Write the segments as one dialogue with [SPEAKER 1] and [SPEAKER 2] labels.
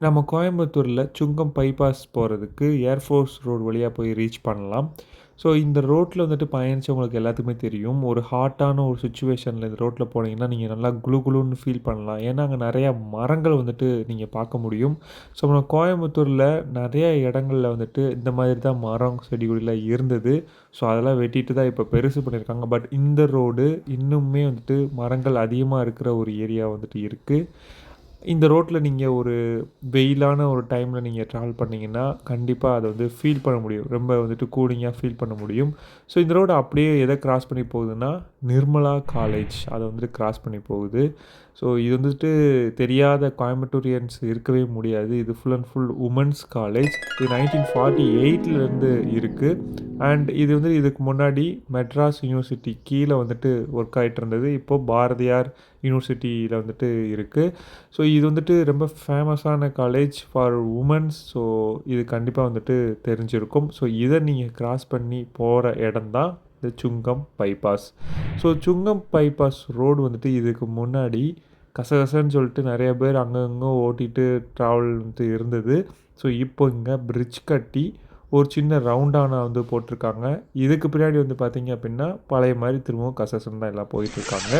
[SPEAKER 1] நம்ம கோயம்புத்தூர்ல சுங்கம் பைபாஸ் போறதுக்கு ஏர்ஃபோர்ஸ் ரோடு வழியா போய் ரீச் பண்ணலாம். ஸோ இந்த ரோட்ல வந்துட்டு பயணிச்சவங்களுக்கு எல்லாத்துக்குமே தெரியும். ஒரு ஹாட்டான ஒரு சிச்சுவேஷன்ல இந்த ரோட்ல போனீங்கன்னா, நீங்க நல்லா குளு குளுன்னு ஃபீல் பண்ணலாம். ஏன்னா, அங்க நெறையா மரங்கள் வந்துட்டு நீங்க பார்க்க முடியும். ஸோ நம்ம கோயம்புத்தூர்ல நெறைய இடங்கள்ல வந்துட்டு இந்த மாதிரி தான் மரம், செடி கொடிலாம் இருந்தது. ஸோ அதெல்லாம் வெட்டிட்டு தான் இப்ப பெருசு பண்ணியிருக்காங்க. பட் இந்த ரோடு இன்னுமே வந்துட்டு மரங்கள் அதிகமா இருக்கிற ஒரு ஏரியா வந்துட்டு இருக்கு. இந்த ரோட்ல நீங்க ஒரு வெயிலான ஒரு டைம்ல நீங்க ட்ராவல் பண்ணீங்கன்னா, கண்டிப்பா அத வந்து ஃபீல் பண்ண முடியும். ரொம்ப வந்துட்டு கூலிங்கா ஃபீல் பண்ண முடியும். ஸோ இந்த ரோடு அப்படியே எத கிராஸ் பண்ணி போகுதுன்னா, நிர்மலா காலேஜ் அத வந்துட்டு கிராஸ் பண்ணி போகுது. ஸோ இது வந்துட்டு தெரியாத கோயம்புத்தூரியன்ஸ் இருக்கவே முடியாது. இது full and full women's college. இது 1948லேருந்து இருக்கு. அண்ட் இது வந்து இதுக்கு முன்னாடி மெட்ராஸ் யூனிவர்சிட்டி கீழ வந்துட்டு ஒர்க் ஆயிட்டு இருந்தது. இப்போ பாரதியார் யூனிவர்சிட்டியில வந்துட்டு இருக்கு. ஸோ இது வந்துட்டு ரொம்ப ஃபேமஸான காலேஜ் ஃபார் வுமன்ஸ். ஸோ இது கண்டிப்பா வந்துட்டு தெரிஞ்சிருக்கும். ஸோ இத நீங்க கிராஸ் பண்ணி போற இடம் தான் இந்த சுங்கம் பைபாஸ். ஸோ சுங்கம் பைபாஸ் ரோடு வந்துட்டு இதுக்கு முன்னாடி கசகசன்னு சொல்லிட்டு நெறைய பேர் அங்கங்க ஓட்டிட்டு ட்ராவல் வந்துட்டு இருந்தது. ஸோ இப்போ இங்க பிரிட்ஜ் கட்டி ஒரு சின்ன ரவுண்டானா வந்து போட்டிருக்காங்க. இதுக்கு பின்னாடி வந்து பார்த்தீங்க அப்படின்னா, பழைய மாரி திரும்பவும் கசகசன்னு தான் எல்லாம் போயிட்டுருக்காங்க.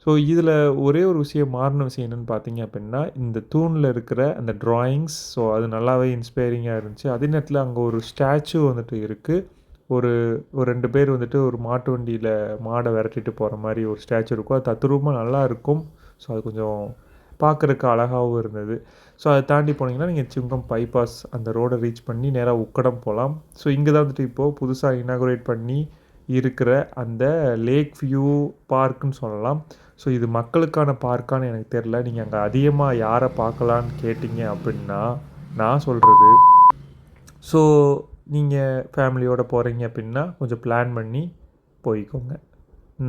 [SPEAKER 1] ஸோ இதில ஒரே ஒரு விஷயம் மாறுன விஷயம் என்னன்னு பார்த்தீங்க அப்படின்னா, இந்த தூண்ல இருக்கிற அந்த ட்ராயிங்ஸ் ஸோ அது நல்லாவே இன்ஸ்பைரிங்கா இருந்துச்சு. அதே நேரத்தில அங்க ஒரு ஸ்டாச்சு வந்துட்டு இருக்கு. ஒரு ஒரு 2 பேர் வந்துட்டு ஒரு மாட்டு வண்டியில மாட விரட்டிட்டு போற மாரி ஒரு ஸ்டாச்சு இருக்கும். அது தத்ரூபமா நல்லாருக்கும். ஸோ அது கொஞ்சம் பார்க்கறக்கு அழகாவும் இருந்தது. ஸோ அத தாண்டி போனீங்கன்னா, நீங்க சுங்கம் பைபாஸ் அந்த ரோட ரீச் பண்ணி நேரா உக்கடம் போலாம். ஸோ இங்க தான் வந்துட்டு இப்போ புதுசா இனாகுரேட் பண்ணி இருக்கிற அந்த லேக் வியூ பார்க்குன்னு சொல்லலாம். ஸோ இது மக்களுக்கான பார்க்கான்னு எனக்கு தெரியல. நீங்க அங்க அதிகமா யார பார்க்கலான்னு கேட்டீங்க அப்படின்னா, நான் சொல்றது ஸோ நீங்க ஃபேமிலியோட போறீங்க அப்படின்னா, கொஞ்சம் பிளான் பண்ணி போய்க்கோங்க.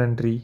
[SPEAKER 1] நன்றி.